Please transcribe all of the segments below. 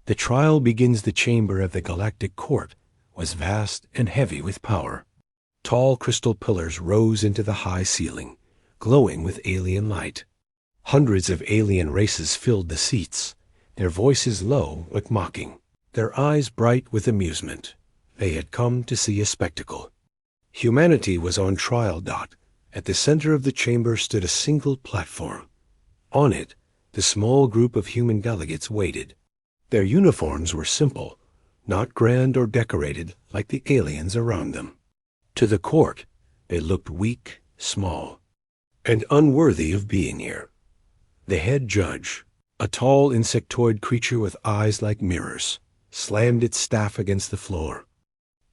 The trial begins. The chamber of the galactic court was vast and heavy with power. Tall crystal pillars rose into the high ceiling, glowing with alien light. Hundreds of alien races filled the seats, their voices low but mocking, their eyes bright with amusement. They had come to see a spectacle. Humanity was on trial. At the center of the chamber stood a single platform. On it, the small group of human delegates waited. Their uniforms were simple, not grand or decorated like the aliens around them. To the court, they looked weak, small, and unworthy of being here. The head judge, a tall insectoid creature with eyes like mirrors, slammed its staff against the floor.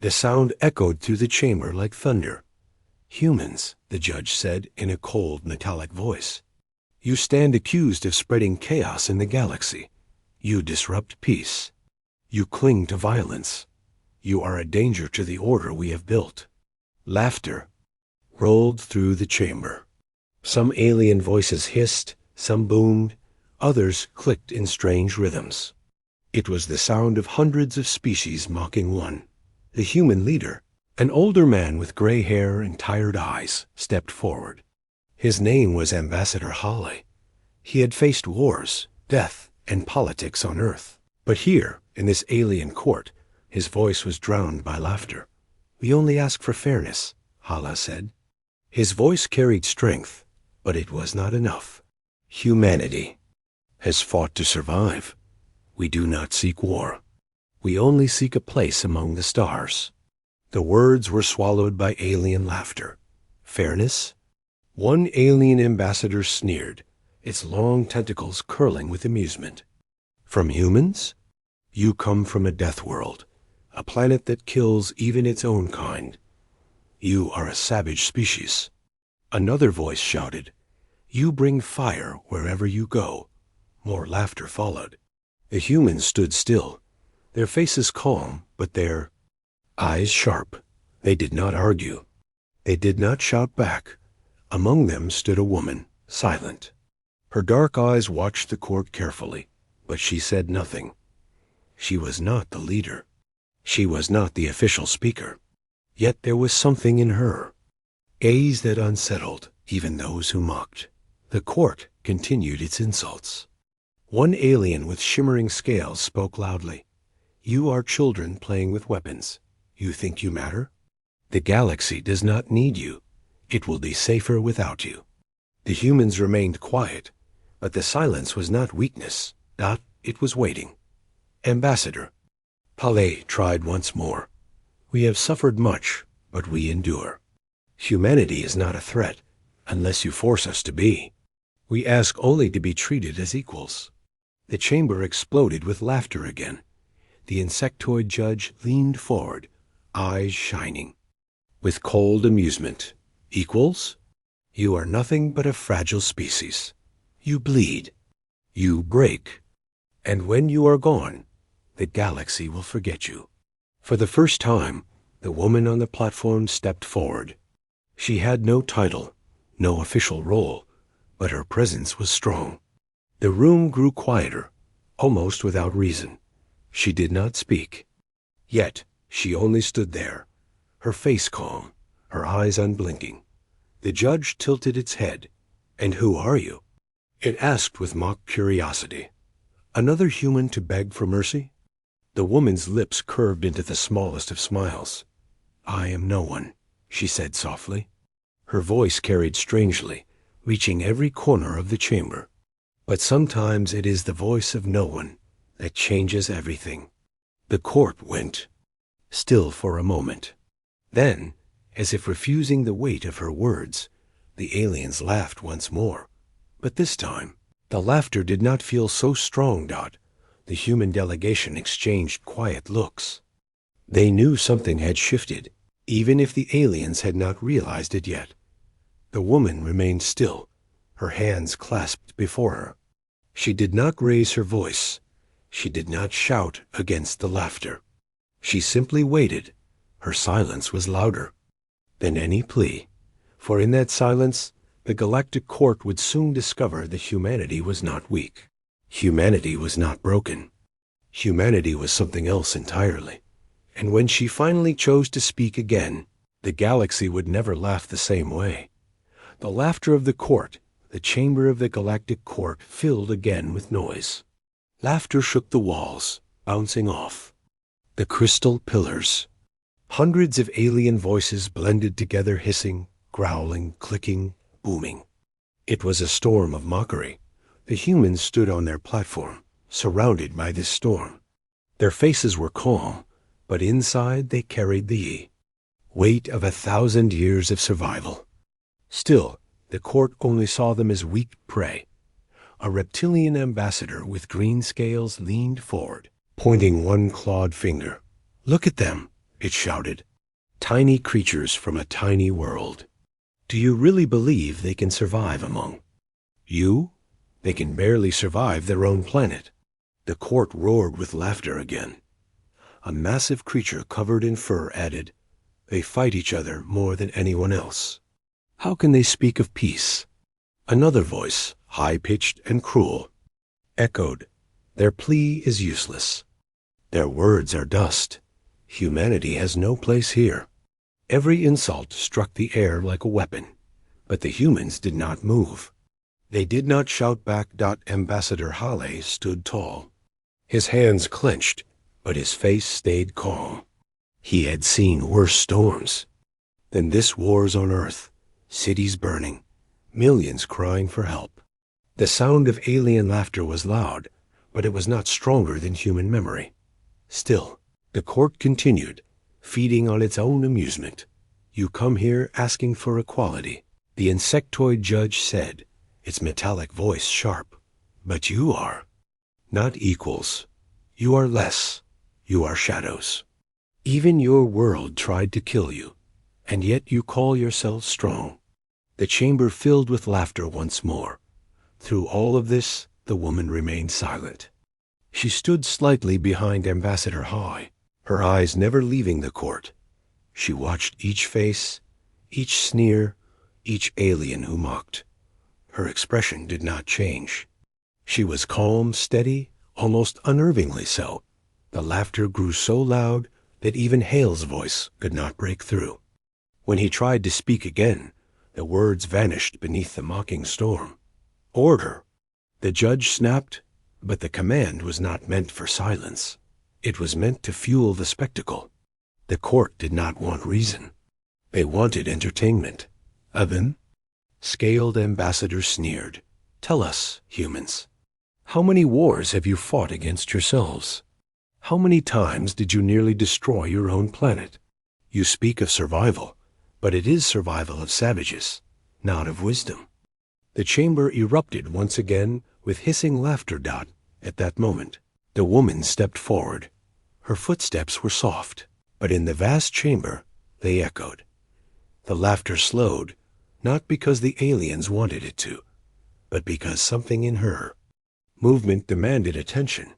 The sound echoed through the chamber like thunder. "Humans," the judge said in a cold, metallic voice, "you stand accused of spreading chaos in the galaxy. You disrupt peace. You cling to violence. You are a danger to the order we have built." Laughter rolled through the chamber. Some alien voices hissed, some boomed, others clicked in strange rhythms. It was the sound of hundreds of species mocking one. The human leader, an older man with gray hair and tired eyes, stepped forward. His name was Ambassador Hale. He had faced wars, death, and politics on Earth. But here, in this alien court, his voice was drowned by laughter. "We only ask for fairness," Hala said. His voice carried strength, but it was not enough. "Humanity has fought to survive. We do not seek war. We only seek a place among the stars." The words were swallowed by alien laughter. Fairness? One alien ambassador sneered, its long tentacles curling with amusement. "From humans? You come from a death world, a planet that kills even its own kind. You are a savage species." Another voice shouted, "You bring fire wherever you go." More laughter followed. The humans stood still, their faces calm, but their eyes sharp. They did not argue. They did not shout back. Among them stood a woman, silent. Her dark eyes watched the court carefully, but she said nothing. She was not the leader. She was not the official speaker. Yet there was something in her, gaze that unsettled even those who mocked. The court continued its insults. One alien with shimmering scales spoke loudly. "You are children playing with weapons. You think you matter? The galaxy does not need you. It will be safer without you." The humans remained quiet, but the silence was not weakness. It was waiting. "Ambassador," Plea tried once more, "we have suffered much, but we endure. Humanity is not a threat, unless you force us to be. We ask only to be treated as equals." The chamber exploded with laughter again. The insectoid judge leaned forward, eyes shining. With cold amusement, "Equals? You are nothing but a fragile species. You bleed. You break. And when you are gone, the galaxy will forget you." For the first time, the woman on the platform stepped forward. She had no title, no official role, but her presence was strong. The room grew quieter, almost without reason. She did not speak. Yet she only stood there, her face calm, her eyes unblinking. The judge tilted its head. "And who are you?" it asked with mock curiosity. "Another human to beg for mercy?" The woman's lips curved into the smallest of smiles. "I am no one," she said softly. Her voice carried strangely, reaching every corner of the chamber. But sometimes it is the voice of no one that changes everything. The court went still for a moment. Then, as if refusing the weight of her words, the aliens laughed once more. But this time, the laughter did not feel so strong. The human delegation exchanged quiet looks. They knew something had shifted, even if the aliens had not realized it yet. The woman remained still, her hands clasped before her. She did not raise her voice. She did not shout against the laughter. She simply waited. Her silence was louder than any plea, for in that silence, the galactic court would soon discover that humanity was not weak. Humanity was not broken. Humanity was something else entirely. And when she finally chose to speak again, the galaxy would never laugh the same way. The laughter of the court, the chamber of the galactic court, filled again with noise. Laughter shook the walls, bouncing off the crystal pillars. Hundreds of alien voices blended together, hissing, growling, clicking, booming. It was a storm of mockery. The humans stood on their platform, surrounded by this storm. Their faces were calm, but inside they carried the weight of 1,000 years of survival. Still, the court only saw them as weak prey. A reptilian ambassador with green scales leaned forward, pointing one clawed finger. "Look at them," it shouted. "Tiny creatures from a tiny world. Do you really believe they can survive among you? They can barely survive their own planet." The court roared with laughter again. A massive creature covered in fur added, "They fight each other more than anyone else. How can they speak of peace?" Another voice, high-pitched and cruel, echoed, "Their plea is useless. Their words are dust. Humanity has no place here." Every insult struck the air like a weapon, but the humans did not move. They did not shout back. Ambassador Hale stood tall. His hands clenched, but his face stayed calm. He had seen worse storms than this. Wars on Earth, cities burning, millions crying for help. The sound of alien laughter was loud, but it was not stronger than human memory. Still, the court continued, feeding on its own amusement. "You come here asking for equality," the insectoid judge said, its metallic voice sharp. "But you are not equals. You are less. You are shadows. Even your world tried to kill you, and yet you call yourselves strong." The chamber filled with laughter once more. Through all of this, the woman remained silent. She stood slightly behind Ambassador High, her eyes never leaving the court. She watched each face, each sneer, each alien who mocked. Her expression did not change. She was calm, steady, almost unnervingly so. The laughter grew so loud that even Hale's voice could not break through. When he tried to speak again, the words vanished beneath the mocking storm. "Order!" The judge snapped, but the command was not meant for silence. It was meant to fuel the spectacle. The court did not want reason. They wanted entertainment. "Then?" Scaled Ambassador sneered. "Tell us, humans, how many wars have you fought against yourselves? How many times did you nearly destroy your own planet? You speak of survival, but it is survival of savages, not of wisdom." The chamber erupted once again with hissing laughter. At that moment, the woman stepped forward. Her footsteps were soft, but in the vast chamber they echoed. The laughter slowed, not because the aliens wanted it to, but because something in her movement demanded attention.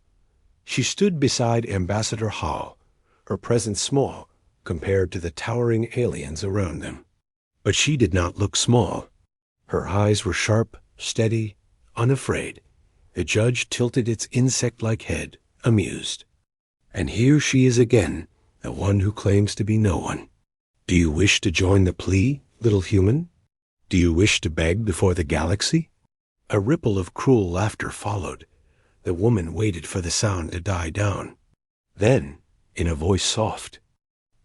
She stood beside Ambassador Hall, her presence small compared to the towering aliens around them. But she did not look small. Her eyes were sharp, steady, unafraid. The judge tilted its insect-like head, amused. "And here she is again, the one who claims to be no one. Do you wish to join the plea, little human? Do you wish to beg before the galaxy?" A ripple of cruel laughter followed. The woman waited for the sound to die down. Then, in a voice soft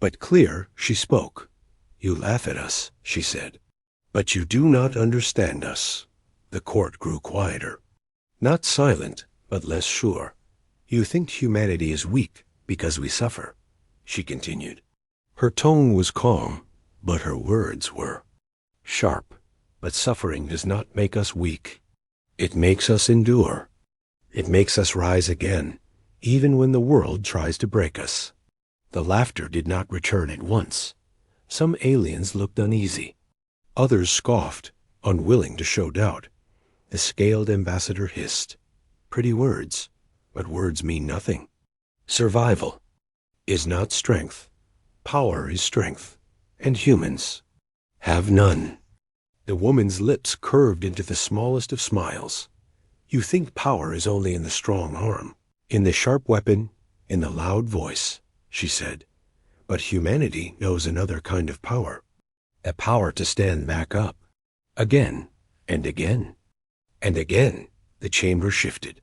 but clear, she spoke. "You laugh at us," she said, "but you do not understand us." The court grew quieter. Not silent, but less sure. "You think humanity is weak because we suffer," she continued. Her tone was calm, but her words were sharp. "But suffering does not make us weak. It makes us endure. It makes us rise again, even when the world tries to break us." The laughter did not return at once. Some aliens looked uneasy. Others scoffed, unwilling to show doubt. The scaled ambassador hissed, "Pretty words, but words mean nothing. Survival is not strength. Power is strength, and humans have none." The woman's lips curved into the smallest of smiles. "You think power is only in the strong arm, in the sharp weapon, In the loud voice, she said, "But humanity knows another kind of power. A power to stand back up." Again, and again, and again, the chamber shifted.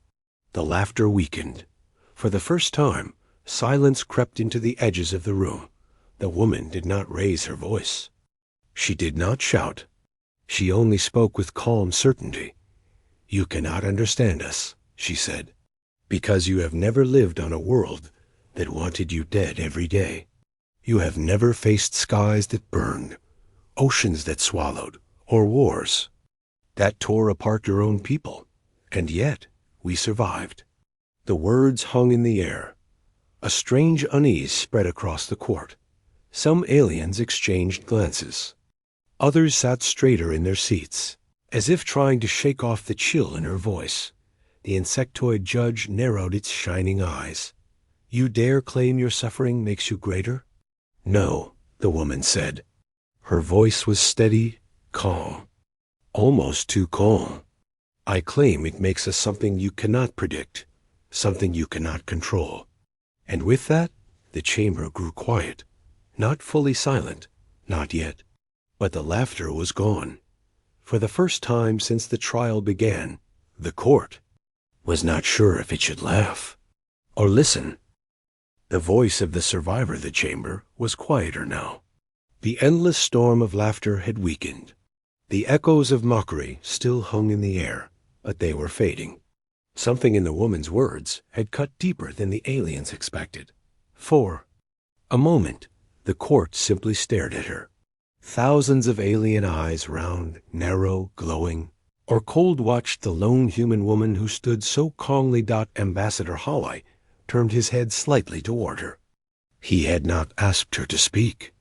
The laughter weakened. For the first time, silence crept into the edges of the room. The woman did not raise her voice. She did not shout. She only spoke with calm certainty. "You cannot understand us," she said, "because you have never lived on a world that wanted you dead every day. You have never faced skies that burned, oceans that swallowed, or wars that tore apart your own people. And yet, we survived." The words hung in the air. A strange unease spread across the court. Some aliens exchanged glances. Others sat straighter in their seats, as if trying to shake off the chill in her voice. The insectoid judge narrowed its shining eyes. "You dare claim your suffering makes you greater?" "No," the woman said. Her voice was steady, calm, almost too calm. "I claim it makes us something you cannot predict, something you cannot control." And with that, the chamber grew quiet, not fully silent, not yet. But the laughter was gone. For the first time since the trial began, the court was not sure if it should laugh or listen. The voice of the survivor of the chamber was quieter now. The endless storm of laughter had weakened. The echoes of mockery still hung in the air, but they were fading. Something in the woman's words had cut deeper than the aliens expected. For a moment, the court simply stared at her. Thousands of alien eyes, round, narrow, glowing, or cold, watched the lone human woman who stood so calmly. Ambassador Hawley turned his head slightly toward her. He had not asked her to speak.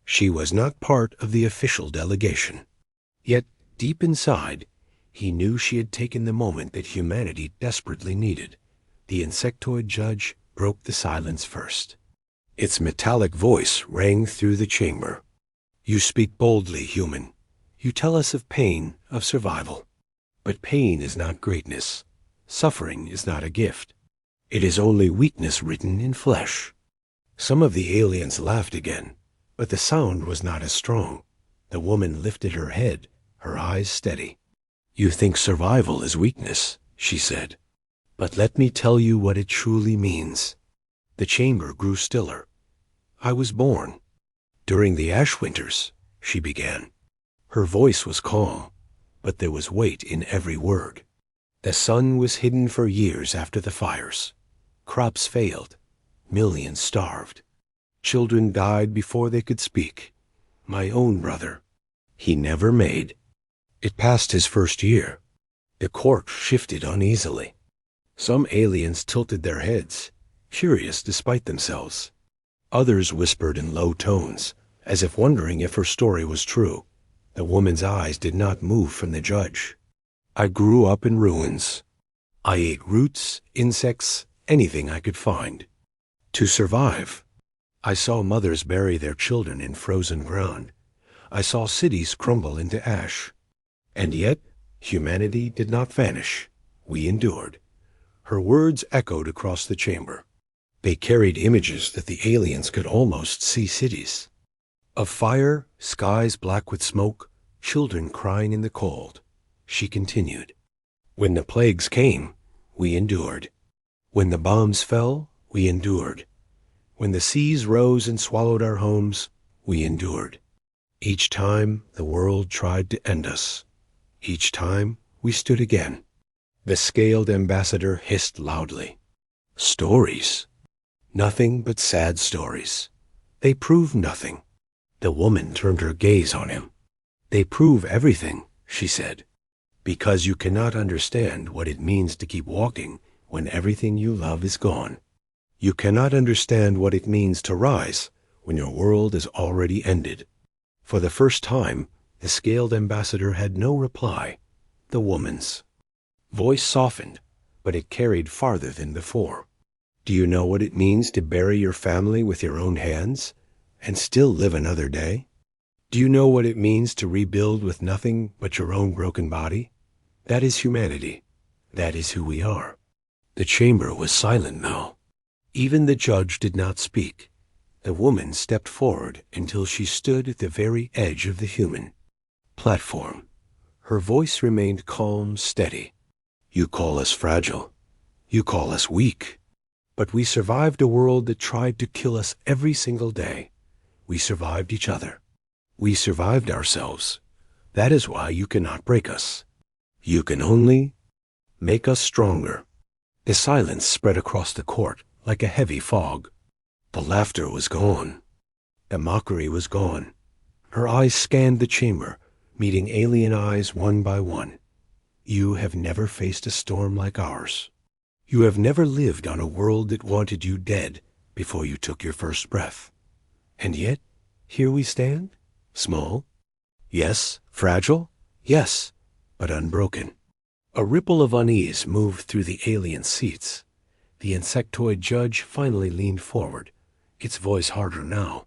She was not part of the official delegation. Yet, deep inside, he knew she had taken the moment that humanity desperately needed. The insectoid judge broke the silence first. Its metallic voice rang through the chamber. "You speak boldly, human. You tell us of pain, of survival. But pain is not greatness. Suffering is not a gift. It is only weakness written in flesh." Some of the aliens laughed again, but the sound was not as strong. The woman lifted her head, her eyes steady. "You think survival is weakness," she said. "But let me tell you what it truly means." The chamber grew stiller. "I was born during the ash winters," she began. Her voice was calm, but there was weight in every word. "The sun was hidden for years after the fires. Crops failed. Millions starved. Children died before they could speak. My own brother, he never made it past his first year." The court shifted uneasily. Some aliens tilted their heads, curious despite themselves. Others whispered in low tones, as if wondering if her story was true. The woman's eyes did not move from the judge. "I grew up in ruins. I ate roots, insects, anything I could find. To survive, I saw mothers bury their children in frozen ground. I saw cities crumble into ash. And yet, humanity did not vanish. We endured." Her words echoed across the chamber. They carried images that the aliens could almost see cities. Of fire, skies black with smoke, children crying in the cold. She continued. "When the plagues came, we endured. When the bombs fell, we endured. When the seas rose and swallowed our homes, we endured. Each time the world tried to end us. Each time we stood again." The scaled ambassador hissed loudly. "Stories. Nothing but sad stories. They prove nothing." The woman turned her gaze on him. "They prove everything," she said, "because you cannot understand what it means to keep walking when everything you love is gone. You cannot understand what it means to rise when your world is already ended." For the first time, the scaled ambassador had no reply. The woman's voice softened, but it carried farther than before. "Do you know what it means to bury your family with your own hands and still live another day? Do you know what it means to rebuild with nothing but your own broken body? That is humanity. That is who we are." The chamber was silent now. Even the judge did not speak. The woman stepped forward until she stood at the very edge of the human platform. Her voice remained calm, steady. You call us fragile. You call us weak. But we survived a world that tried to kill us every single day. We survived each other. We survived ourselves. That is why you cannot break us. You can only make us stronger. The silence spread across the court like a heavy fog. The laughter was gone. The mockery was gone. Her eyes scanned the chamber, meeting alien eyes one by one. You have never faced a storm like ours. You have never lived on a world that wanted you dead before you took your first breath. And yet, here we stand, small. Yes, fragile. Yes, but unbroken. A ripple of unease moved through the alien seats. The insectoid judge finally leaned forward, its voice harder now.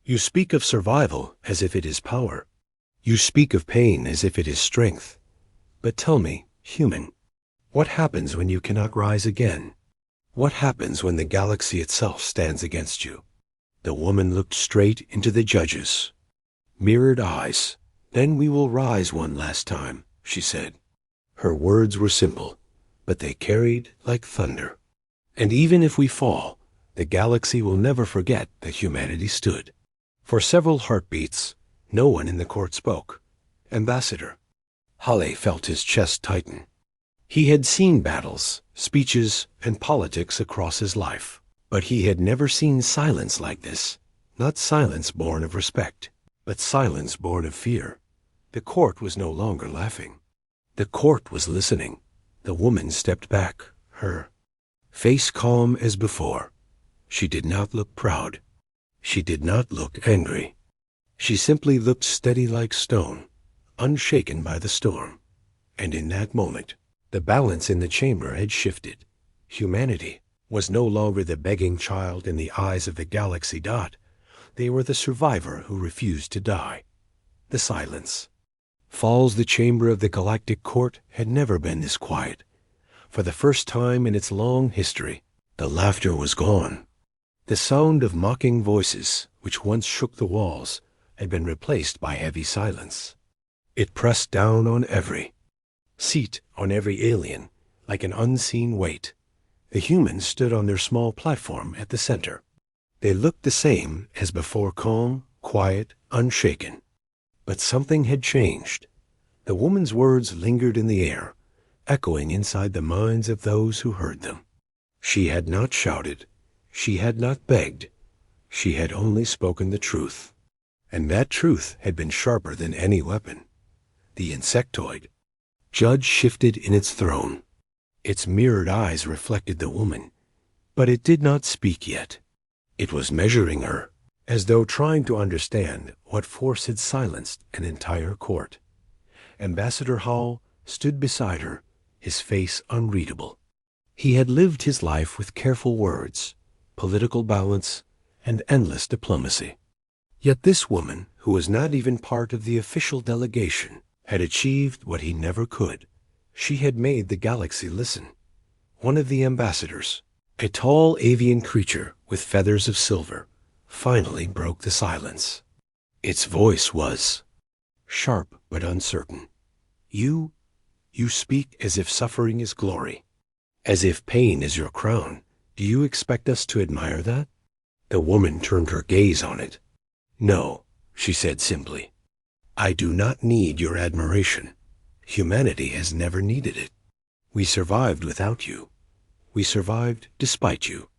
You speak of survival as if it is power. You speak of pain as if it is strength. But tell me, human, what happens when you cannot rise again? What happens when the galaxy itself stands against you? The woman looked straight into the judge's mirrored eyes. Then we will rise one last time, she said. Her words were simple, but they carried like thunder. And even if we fall, the galaxy will never forget that humanity stood. For several heartbeats, no one in the court spoke. Ambassador Halle felt his chest tighten. He had seen battles, speeches, and politics across his life, but he had never seen silence like this. Not silence born of respect, but silence born of fear. The court was no longer laughing. The court was listening. The woman stepped back, her face calm as before. She did not look proud. She did not look angry. She simply looked steady like stone, unshaken by the storm. And in that moment, the balance in the chamber had shifted. Humanity was no longer the begging child in the eyes of the galaxy dot. They were the survivor who refused to die. The silence. Falls the chamber of the galactic court had never been this quiet. For the first time in its long history, the laughter was gone. The sound of mocking voices, which once shook the walls, had been replaced by heavy silence. It pressed down on every seat, on every alien, like an unseen weight. The humans stood on their small platform at the center. They looked the same as before, calm, quiet, unshaken. But something had changed. The woman's words lingered in the air, echoing inside the minds of those who heard them. She had not shouted. She had not begged. She had only spoken the truth. And that truth had been sharper than any weapon. The insectoid judge shifted in its throne. Its mirrored eyes reflected the woman, but it did not speak yet. It was measuring her, as though trying to understand what force had silenced an entire court. Ambassador Hall stood beside her, his face unreadable. He had lived his life with careful words, political balance, and endless diplomacy. Yet this woman, who was not even part of the official delegation, had achieved what he never could. She had made the galaxy listen. One of the ambassadors, a tall avian creature with feathers of silver, finally broke the silence. Its voice was sharp but uncertain. You speak as if suffering is glory, as if pain is your crown. Do you expect us to admire that? The woman turned her gaze on it. No, she said simply. I do not need your admiration. Humanity has never needed it. We survived without you. We survived despite you.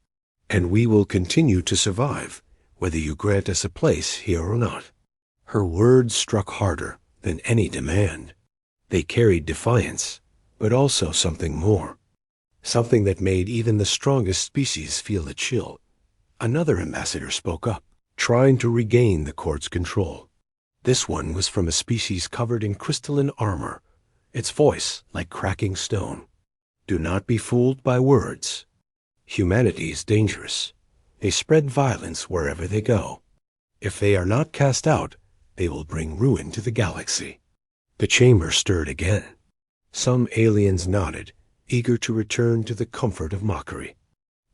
And we will continue to survive, whether you grant us a place here or not. Her words struck harder than any demand. They carried defiance, but also something more. Something that made even the strongest species feel a chill. Another ambassador spoke up, trying to regain the court's control. This one was from a species covered in crystalline armor, its voice like cracking stone. Do not be fooled by words. Humanity is dangerous. They spread violence wherever they go. If they are not cast out, they will bring ruin to the galaxy. The chamber stirred again. Some aliens nodded, eager to return to the comfort of mockery.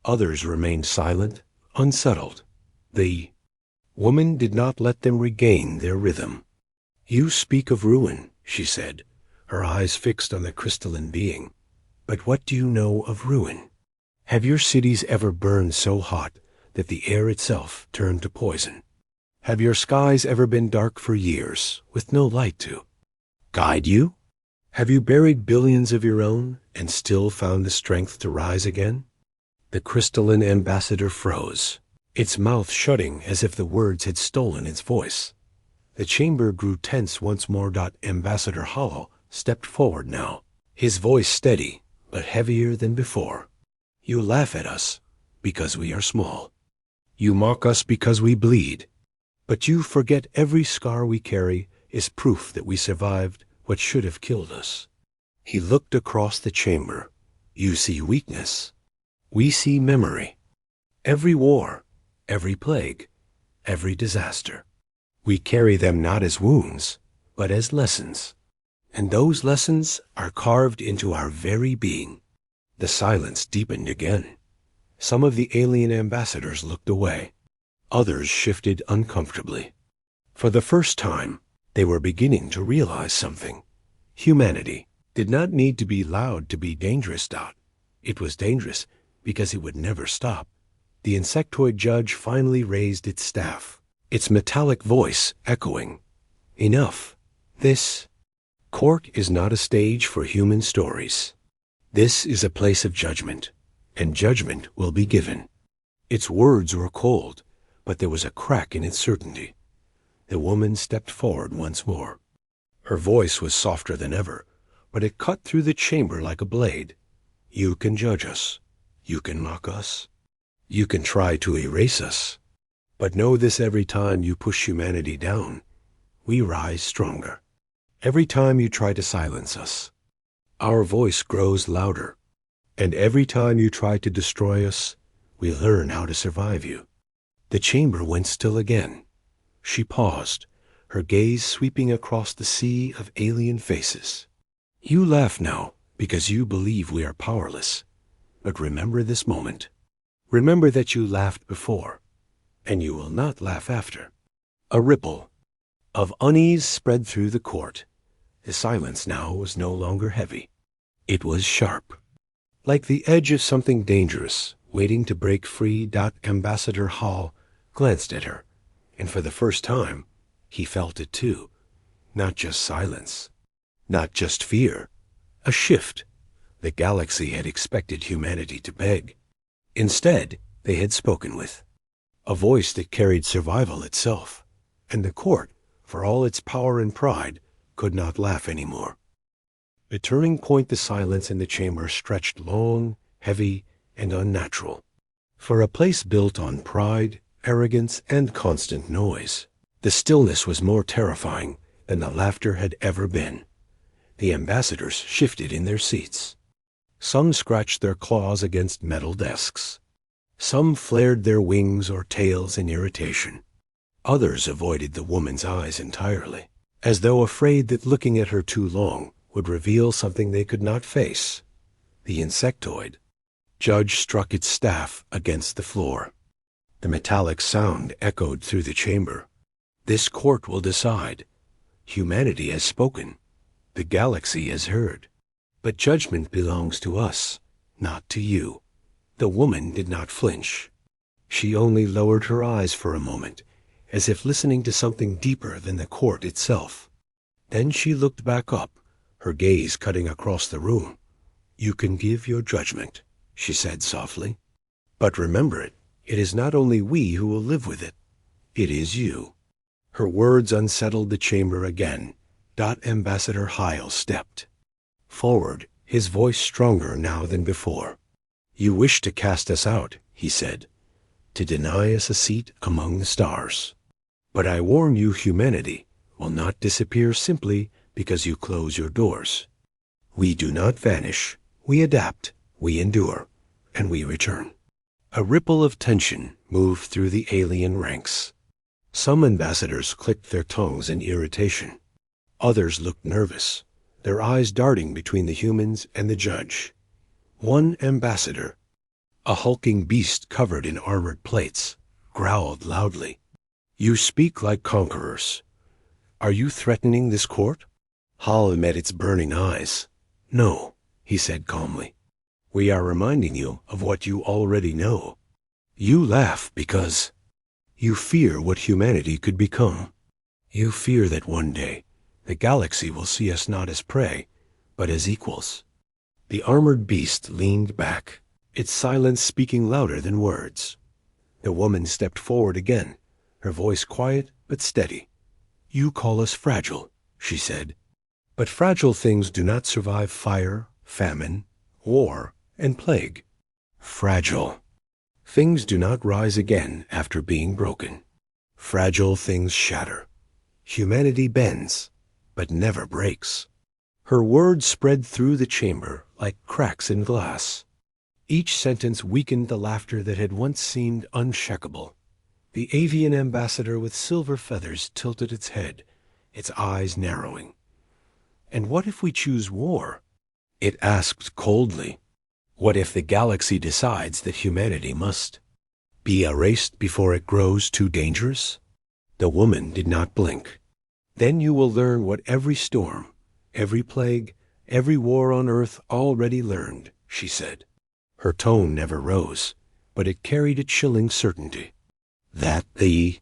Others remained silent, unsettled. The woman did not let them regain their rhythm. "You speak of ruin," she said, her eyes fixed on the crystalline being. "But what do you know of ruin? Have your cities ever burned so hot that the air itself turned to poison? Have your skies ever been dark for years, with no light to guide you? Have you buried billions of your own and still found the strength to rise again?" The crystalline ambassador froze, its mouth shutting as if the words had stolen its voice. The chamber grew tense once more. Ambassador Hollow stepped forward now, his voice steady but heavier than before. "You laugh at us because we are small. You mock us because we bleed. But you forget every scar we carry is proof that we survived what should have killed us." He looked across the chamber. "You see weakness. We see memory. Every war, every plague, every disaster. We carry them not as wounds, but as lessons. And those lessons are carved into our very being." The silence deepened again. Some of the alien ambassadors looked away. Others shifted uncomfortably. For the first time, they were beginning to realize something. Humanity did not need to be loud to be dangerous. It was dangerous because it would never stop. The insectoid judge finally raised its staff, its metallic voice echoing. "Enough. This court is not a stage for human stories. This is a place of judgment, and judgment will be given." Its words were cold, but there was a crack in its certainty. The woman stepped forward once more. Her voice was softer than ever, but it cut through the chamber like a blade. "You can judge us. You can mock us. You can try to erase us. But know this: every time you push humanity down, we rise stronger. Every time you try to silence us, our voice grows louder. And every time you try to destroy us, we learn how to survive you." The chamber went still again. She paused, her gaze sweeping across the sea of alien faces. "You laugh now because you believe we are powerless. But remember this moment. Remember that you laughed before, and you will not laugh after." A ripple of unease spread through the court. The silence now was no longer heavy. It was sharp, like the edge of something dangerous, waiting to break free. Ambassador Hall glanced at her, and for the first time, he felt it too. Not just silence, not just fear, a shift. The galaxy had expected humanity to beg. Instead, they had spoken with a voice that carried survival itself, and the court, for all its power and pride, could not laugh anymore. A turning point, the silence in the chamber stretched long, heavy, and unnatural. For a place built on pride, arrogance, and constant noise, the stillness was more terrifying than the laughter had ever been. The ambassadors shifted in their seats. Some scratched their claws against metal desks. Some flared their wings or tails in irritation. Others avoided the woman's eyes entirely, as though afraid that looking at her too long would reveal something they could not face. The insectoid judge struck its staff against the floor. The metallic sound echoed through the chamber. "This court will decide. Humanity has spoken. The galaxy has heard. But judgment belongs to us, not to you." The woman did not flinch. She only lowered her eyes for a moment, as if listening to something deeper than the court itself. Then she looked back up, her gaze cutting across the room. "You can give your judgment," she said softly. "But remember it is not only we who will live with it. It is you." Her words unsettled the chamber again. Ambassador Hyle stepped forward, his voice stronger now than before. "You wish to cast us out," he said, "to deny us a seat among the stars. But I warn you, humanity will not disappear simply because you close your doors. We do not vanish. We adapt, we endure, and we return." A ripple of tension moved through the alien ranks. Some ambassadors clicked their tongues in irritation. Others looked nervous, their eyes darting between the humans and the judge. One ambassador, A hulking beast covered in armored plates growled loudly. You speak like conquerors. Are you threatening this court? Hal met its burning eyes. No, he said calmly. We are reminding you of what you already know. You laugh because you fear what humanity could become. You fear that one day the galaxy will see us not as prey, but as equals. The armored beast leaned back, its silence speaking louder than words. The woman stepped forward again, her voice quiet but steady. You call us fragile, she said. But fragile things do not survive fire, famine, war, and plague. Fragile. Things do not rise again after being broken. Fragile things shatter. Humanity bends, but never breaks. Her words spread through the chamber like cracks in glass. Each sentence weakened the laughter that had once seemed unshakable. The avian ambassador with silver feathers tilted its head, its eyes narrowing. And what if we choose war? It asked coldly. What if the galaxy decides that humanity must be erased before it grows too dangerous? The woman did not blink. Then you will learn what every storm, every plague, every war on Earth already learned, she said. Her tone never rose, but it carried a chilling certainty. That the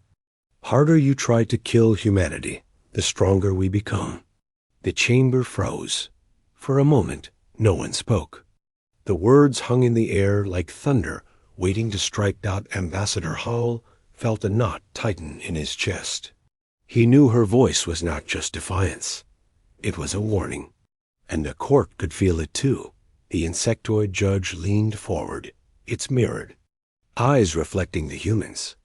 harder you try to kill humanity, the stronger we become. The chamber froze. For a moment, no one spoke. The words hung in the air like thunder, waiting to strike. Ambassador Hall felt a knot tighten in his chest. He knew her voice was not just defiance. It was a warning. And the court could feel it too. The insectoid judge leaned forward, its mirrored, eyes reflecting the humans.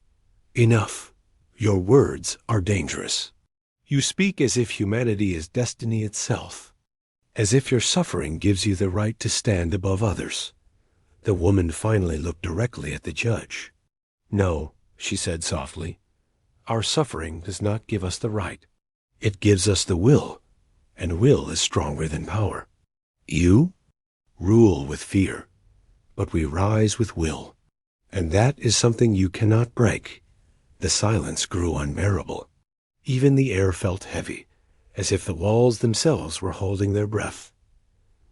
Enough. Your words are dangerous. You speak as if humanity is destiny itself, as if your suffering gives you the right to stand above others. The woman finally looked directly at the judge. No, she said softly. Our suffering does not give us the right. It gives us the will, and will is stronger than power. You rule with fear, but we rise with will, and that is something you cannot break. The silence grew unbearable. Even the air felt heavy, as if the walls themselves were holding their breath.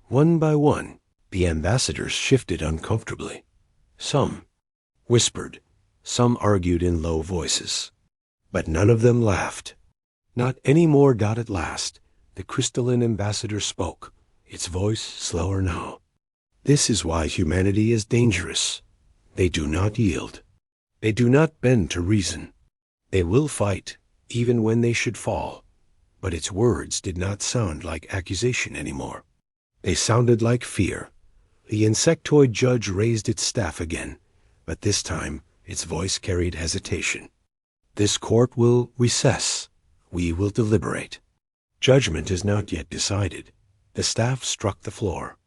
One by one, the ambassadors shifted uncomfortably. Some whispered, some argued in low voices, but none of them laughed. Not any more. At last, the crystalline ambassador spoke, its voice slower now. This is why humanity is dangerous. They do not yield. They do not bend to reason. They will fight, even when they should fall. But its words did not sound like accusation anymore. They sounded like fear. The insectoid judge raised its staff again, but this time its voice carried hesitation. This court will recess. We will deliberate. Judgment is not yet decided. The staff struck the floor.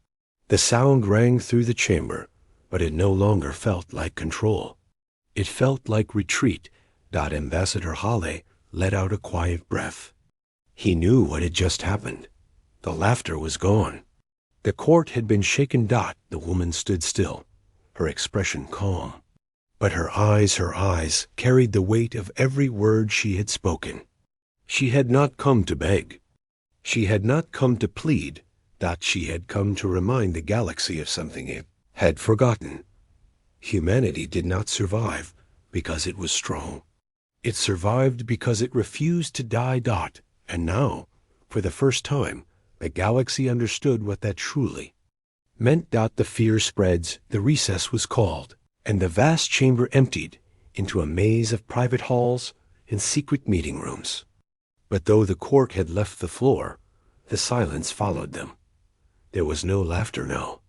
The sound rang through the chamber, but it no longer felt like control. It felt like retreat. Ambassador Halle let out a quiet breath. He knew what had just happened. The laughter was gone. The court had been shaken. The woman stood still, her expression calm. But her eyes carried the weight of every word she had spoken. She had not come to beg. She had not come to plead. She had come to remind the galaxy of something it had forgotten. Humanity did not survive because it was strong. It survived because it refused to die. And now, for the first time, the galaxy understood what that truly meant. The fear spreads, the recess was called, and the vast chamber emptied into a maze of private halls and secret meeting rooms. But though the court had left the floor, the silence followed them. There was no laughter now.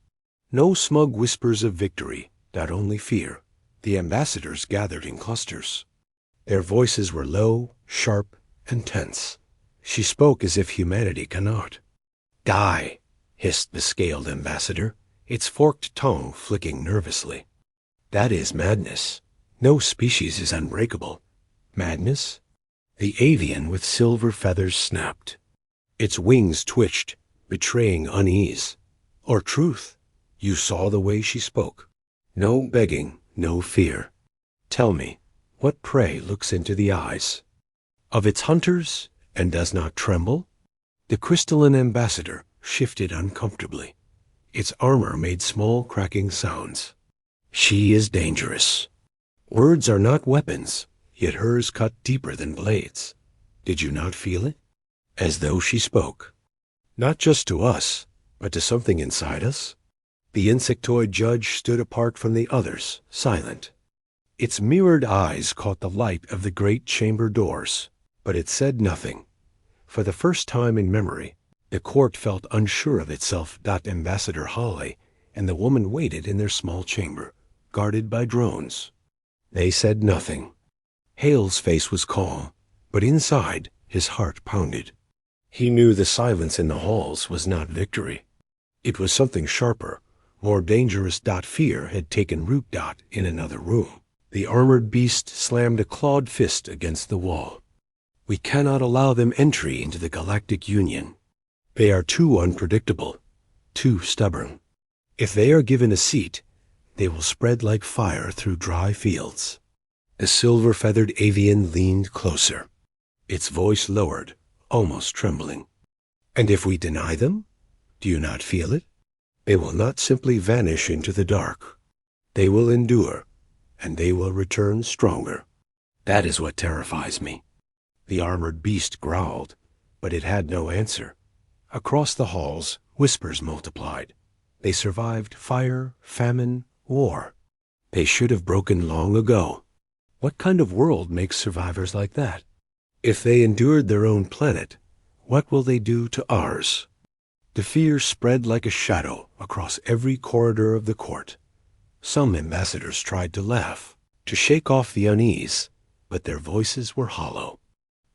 No smug whispers of victory. Only fear. The ambassadors gathered in clusters. Their voices were low, sharp, and tense. She spoke as if humanity cannot die, hissed the scaled ambassador, its forked tongue flicking nervously. That is madness. No species is unbreakable. Madness? The avian with silver feathers snapped. Its wings twitched, betraying unease. Or truth. You saw the way she spoke. No begging, no fear. Tell me, what prey looks into the eyes of its hunters and does not tremble? The crystalline ambassador shifted uncomfortably. Its armor made small cracking sounds. She is dangerous. Words are not weapons, yet hers cut deeper than blades. Did you not feel it? As though she spoke. Not just to us, but to something inside us. The insectoid judge stood apart from the others, silent. Its mirrored eyes caught the light of the great chamber doors, but it said nothing. For the first time in memory, the court felt unsure of itself. Ambassador Holly and the woman waited in their small chamber, guarded by drones. They said nothing. Hale's face was calm, but inside his heart pounded. He knew the silence in the halls was not victory. It was something sharper, more dangerous. Fear had taken root. In another room, the armored beast slammed a clawed fist against the wall. We cannot allow them entry into the Galactic Union. They are too unpredictable, too stubborn. If they are given a seat, they will spread like fire through dry fields. The silver-feathered avian leaned closer, its voice lowered, almost trembling. And if we deny them, do you not feel it? They will not simply vanish into the dark. They will endure, and they will return stronger. That is what terrifies me. The armored beast growled, but it had no answer. Across the halls, whispers multiplied. They survived fire, famine, war. They should have broken long ago. What kind of world makes survivors like that? If they endured their own planet, what will they do to ours? The fear spread like a shadow across every corridor of the court. Some ambassadors tried to laugh, to shake off the unease, but their voices were hollow.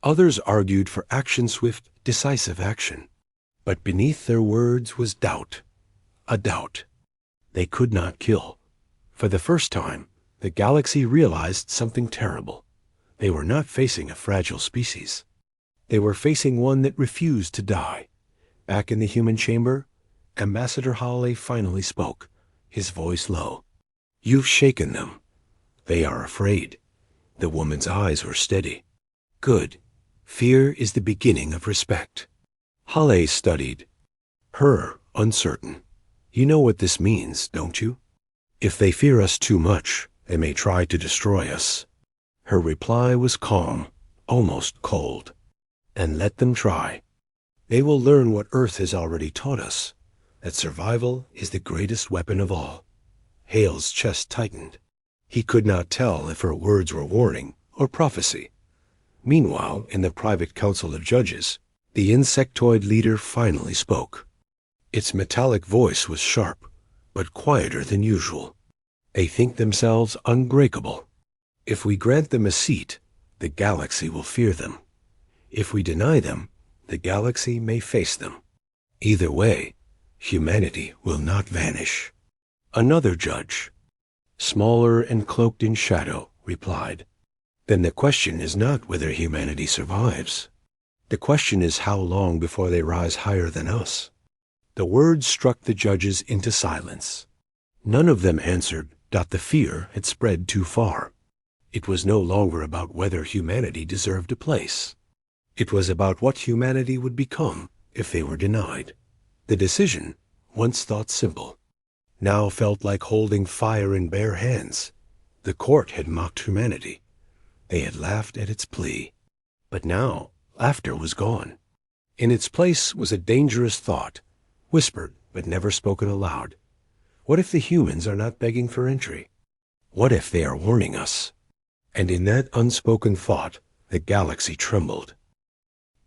Others argued for action-swift, decisive action. But beneath their words was doubt. A doubt. They could not kill. For the first time, the galaxy realized something terrible. They were not facing a fragile species. They were facing one that refused to die. Back in the human chamber, Ambassador Hawley finally spoke, his voice low. You've shaken them. They are afraid. The woman's eyes were steady. Good. Fear is the beginning of respect. Hawley studied her, uncertain. You know what this means, don't you? If they fear us too much, they may try to destroy us. Her reply was calm, almost cold. And let them try. They will learn what Earth has already taught us, that survival is the greatest weapon of all. Hale's chest tightened. He could not tell if her words were warning or prophecy. Meanwhile, in the private council of judges, the insectoid leader finally spoke. Its metallic voice was sharp, but quieter than usual. They think themselves unbreakable. If we grant them a seat, the galaxy will fear them. If we deny them, the galaxy may face them. Either way, humanity will not vanish. Another judge, smaller and cloaked in shadow, replied. Then the question is not whether humanity survives. The question is how long before they rise higher than us. The words struck the judges into silence. None of them answered that the fear had spread too far. It was no longer about whether humanity deserved a place. It was about what humanity would become if they were denied. The decision, once thought simple, now felt like holding fire in bare hands. The court had mocked humanity. They had laughed at its plea. But now, laughter was gone. In its place was a dangerous thought, whispered but never spoken aloud. What if the humans are not begging for entry? What if they are warning us? And in that unspoken thought, the galaxy trembled.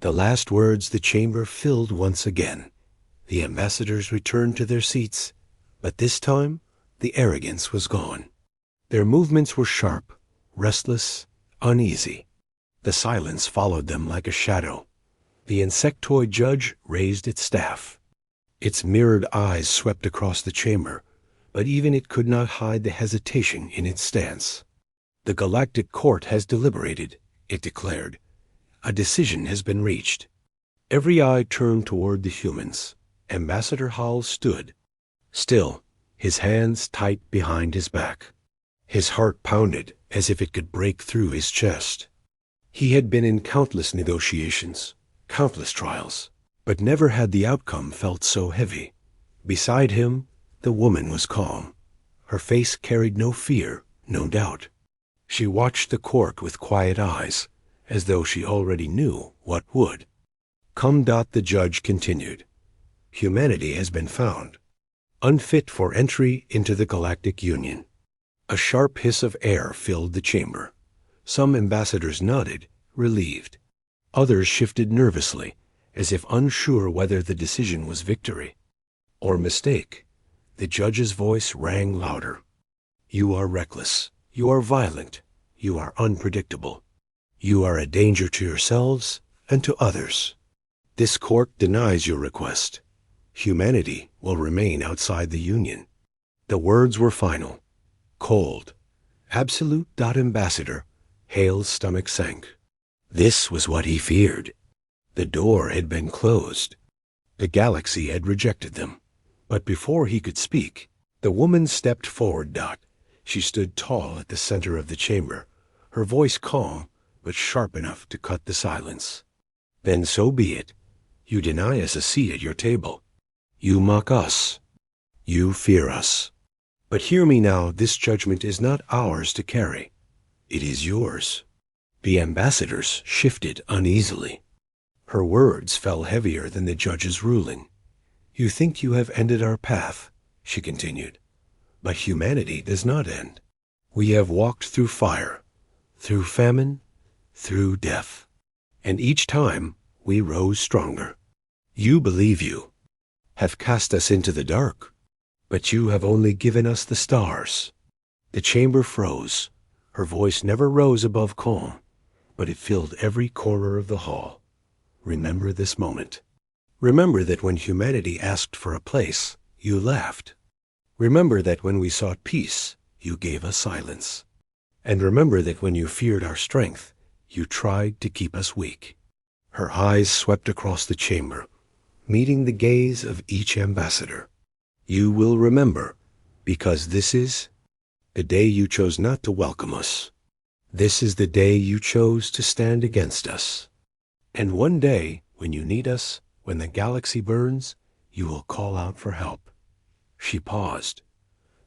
The last words the chamber filled once again. The ambassadors returned to their seats, but this time the arrogance was gone. Their movements were sharp, restless, uneasy. The silence followed them like a shadow. The insectoid judge raised its staff. Its mirrored eyes swept across the chamber, but even it could not hide the hesitation in its stance. The galactic court has deliberated, it declared. A decision has been reached. Every eye turned toward the humans. Ambassador Hall stood. Still, his hands tight behind his back. His heart pounded as if it could break through his chest. He had been in countless negotiations, countless trials, but never had the outcome felt so heavy. Beside him, the woman was calm. Her face carried no fear, no doubt. She watched the court with quiet eyes, as though she already knew what would. "Come." The judge continued. "Humanity has been found, unfit for entry into the Galactic Union." A sharp hiss of air filled the chamber. Some ambassadors nodded, relieved. Others shifted nervously, as if unsure whether the decision was victory or mistake. The judge's voice rang louder. "You are reckless. You are violent. You are unpredictable. You are a danger to yourselves and to others. This court denies your request. Humanity will remain outside the Union." The words were final, cold, absolute. Ambassador Hale's stomach sank. This was what he feared. The door had been closed. The galaxy had rejected them. But before he could speak, the woman stepped forward. She stood tall at the center of the chamber, her voice calm but sharp enough to cut the silence. "Then so be it. You deny us a seat at your table. You mock us. You fear us. But hear me now, this judgment is not ours to carry. It is yours." The ambassadors shifted uneasily. Her words fell heavier than the judge's ruling. "You think you have ended our path," she continued. "But humanity does not end. We have walked through fire, through famine, through death. And each time we rose stronger. You believe you have cast us into the dark, but you have only given us the stars." The chamber froze. Her voice never rose above calm, but it filled every corner of the hall. "Remember this moment. Remember that when humanity asked for a place, you laughed. Remember that when we sought peace, you gave us silence. And remember that when you feared our strength, you tried to keep us weak." Her eyes swept across the chamber, meeting the gaze of each ambassador. "You will remember, because this is the day you chose not to welcome us. This is the day you chose to stand against us. And one day, when you need us, when the galaxy burns, you will call out for help." She paused.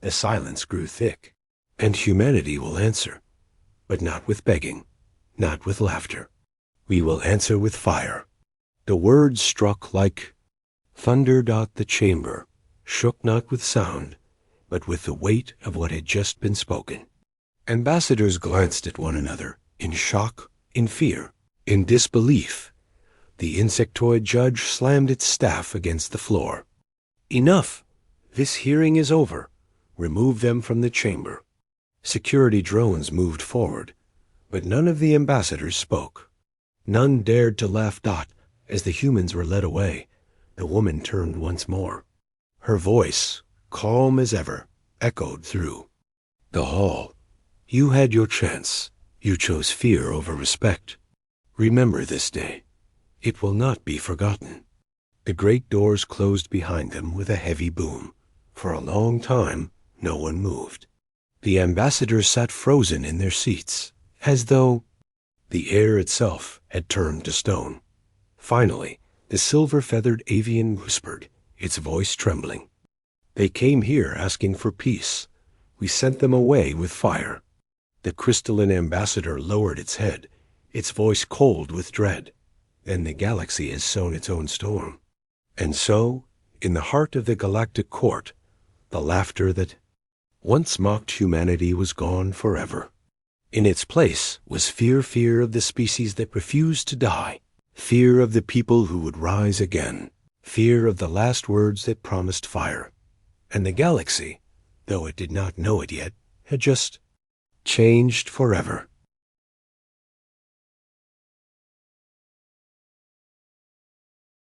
The silence grew thick. "And humanity will answer, but not with begging, not with laughter. We will answer with fire." The words struck like thunder. The chamber shook not with sound, but with the weight of what had just been spoken. Ambassadors glanced at one another, in shock, in fear, in disbelief. The insectoid judge slammed its staff against the floor. "Enough! This hearing is over. Remove them from the chamber." Security drones moved forward, but none of the ambassadors spoke. None dared to laugh. As the humans were led away, the woman turned once more. Her voice, calm as ever, echoed through the hall. "You had your chance. You chose fear over respect. Remember this day. It will not be forgotten." The great doors closed behind them with a heavy boom. For a long time, no one moved. The ambassadors sat frozen in their seats, as though the air itself had turned to stone. Finally, the silver-feathered avian whispered, its voice trembling. "They came here asking for peace. We sent them away with fire." The crystalline ambassador lowered its head, its voice cold with dread. "Then the galaxy has sown its own storm." And so, in the heart of the galactic court, the laughter that once mocked humanity was gone forever. In its place was fear of the species that refused to die, fear of the people who would rise again, fear of the last words that promised fire. And the galaxy, though it did not know it yet, had just changed forever.